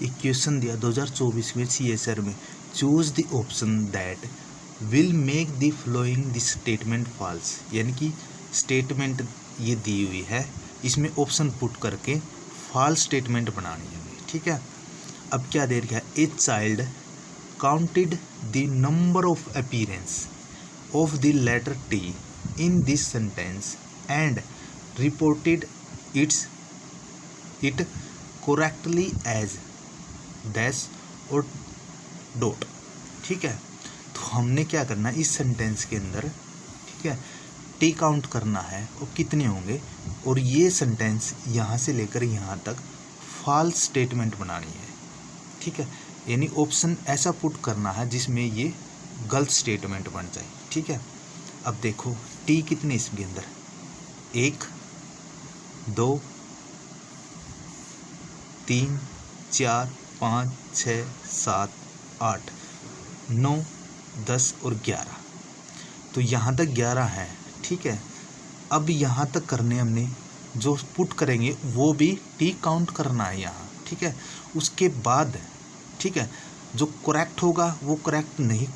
एक क्वेश्चन दिया 2024 में CSR में, choose the option that will make the following this statement false, यानी कि स्टेटमेंट ये दी हुई है, इसमें ऑप्शन पुट करके फॉल्स स्टेटमेंट बनानी है हमें, ठीक है। अब क्या दे रखा है, a child counted the number of appearance of the letter T in this sentence and reported it correctly as dash और डॉट, ठीक है। तो हमने क्या करना है इस सेंटेंस के अंदर, ठीक है, T काउंट करना है और कितने होंगे, और ये सेंटेंस यहाँ से लेकर यहाँ तक फॉल्स स्टेटमेंट बनानी है, ठीक है। यानी ऑप्शन ऐसा पुट करना है जिसमें ये गलत स्टेटमेंट बन जाए, ठीक है। अब देखो T कितने इसके अंदर, 1 2 3 4 5 6 7 8 9 10 और 11, तो यहाँ तक 11 है, ठीक है। अब यहाँ तक करने हमने जो पुट करेंगे वो भी T काउंट करना है यहाँ, ठीक है। उसके बाद, ठीक है, जो करेक्ट होगा वो करेक्ट नहीं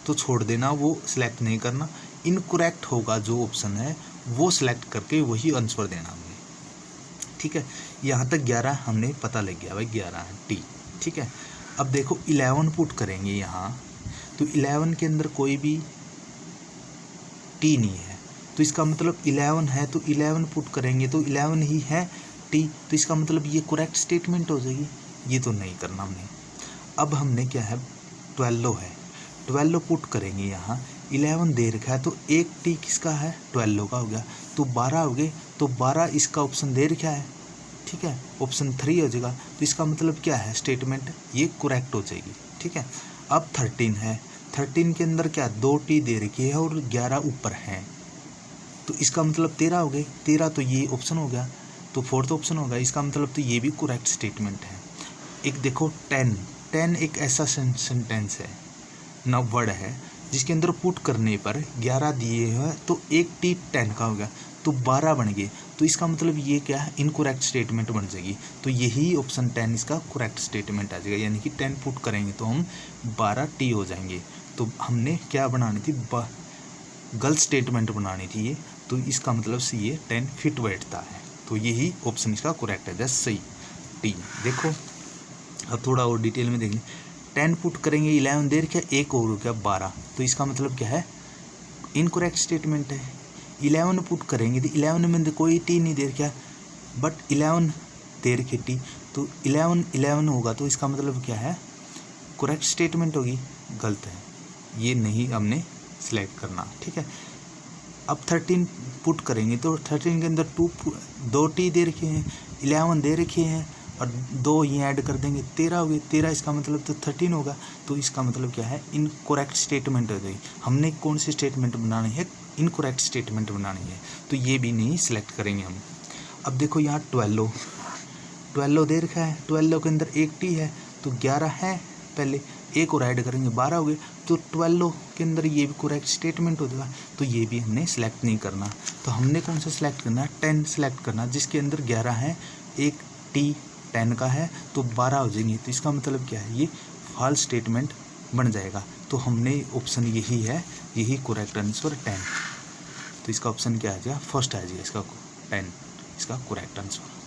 तो छोड़ देना, वो सिलेक्ट नहीं करना, इनकरेक्ट होगा जो ऑप्शन है वो सिलेक्ट करके वही आंसर देना हमें, ठीक है। यहाँ तक 11 हमने पता लग गया भाई 11 है T, ठीक है। अब देखो 11 पुट करेंगे यहाँ, तो 11 के अंदर कोई भी T नहीं है, तो इसका मतलब 11 है, तो 11 पुट करेंगे तो 11 ही है T, तो इसका मतलब ये करेक्ट स्टेटमेंट हो जाएगी, ये तो नहीं करना हमने। अब हमने क्या है 12 है, 12 पुट करेंगे यहाँ, 11 दे रखा है तो एक T किसका है 12 का हो गया, तो 12 हो गए, तो 12 इसका ऑप्शन दे रखा है, ठीक है, ऑप्शन 3 हो जाएगा, तो इसका मतलब क्या है स्टेटमेंट ये करेक्ट हो जाएगी, ठीक है। अब 13 है, 13 के अंदर क्या 2 T दे रखी है और 11 ऊपर हैं, तो इसका मतलब 13 हो गए, 13 तो ये ऑप्शन हो गया, तो फोर्थ ऑप्शन होगा, इसका मतलब तो ये भी करेक्ट स्टेटमेंट है। एक देखो 10 एक ऐसा सेंटेंस है ना वर्ड है जिसके अंदर पुट करने पर 11 दिए हैं तो एक T 10 का हो गया, तो 12 बन गए, तो इसका मतलब ये क्या है इनकरेक्ट स्टेटमेंट बन जाएगी, तो यही ऑप्शन 10 इसका करेक्ट स्टेटमेंट आ जाएगा, यानी कि 10 पुट करेंगे तो हम 12 T हो जाएंगे। तो हमने क्या बनानी थी, गलत स्टेटमेंट बनानी थी ये, तो इसका मतलब से ये 10 फिट बैठता है, तो यही ऑप्शन इसका करेक्ट है, जस्ट सही T। देखो अब थोड़ा और डिटेल में देखेंगे, 10 पुट करेंगे 11 देर क्या एक और हो गया 12, तो इसका मतलब क्या है इनकरेक्ट स्टेटमेंट है। 11 पुट करेंगे तो 11 में कोई T नहीं दे रखा, बट 11 दे रखी T, तो 11 होगा, तो इसका मतलब क्या है करेक्ट स्टेटमेंट होगी, गलत है, ये नहीं हमने सिलेक्ट करना, ठीक है। अब 13 पुट करेंगे तो 13 के अंदर 2 T दे रखे हैं, 11 दे रखे हैं और 2 ये ऐड कर देंगे 13 हो गए, 13 इसका मतलब तो 13 होगा, तो इसका मतलब क्या है इनकरेक्ट स्टेटमेंट हो जाएगी। हमने कौन सी स्टेटमेंट बनानी है, इनकरेक्ट स्टेटमेंट बनानी है, तो ये भी नहीं सिलेक्ट करेंगे हम। अब देखो यहाँ 12 दे रखा है, 12 के अंदर एक T है, तो 11 है, पहले एक और ऐड करेंगे 12 हो गए, तो 12 के अंदर ये भी करेक्ट स्टेटमेंट हो जाएगा, तो ये भी हमने सेलेक्ट नहीं करना। तो हमने कौन सा सिलेक्ट करना है 10 सेलेक्ट करना, जिसके अंदर 11 है, एक T 10 का है, तो 12 हो जाएंगे, तो इसका मतलब क्या है ये फॉल्स स्टेटमेंट बन जाएगा। तो हमने ऑप्शन यही है, यही करेक्ट आंसर 10, तो इसका ऑप्शन क्या आ जाएगा फर्स्ट आ जाएगा, इसका 10 इसका करेक्ट आंसर।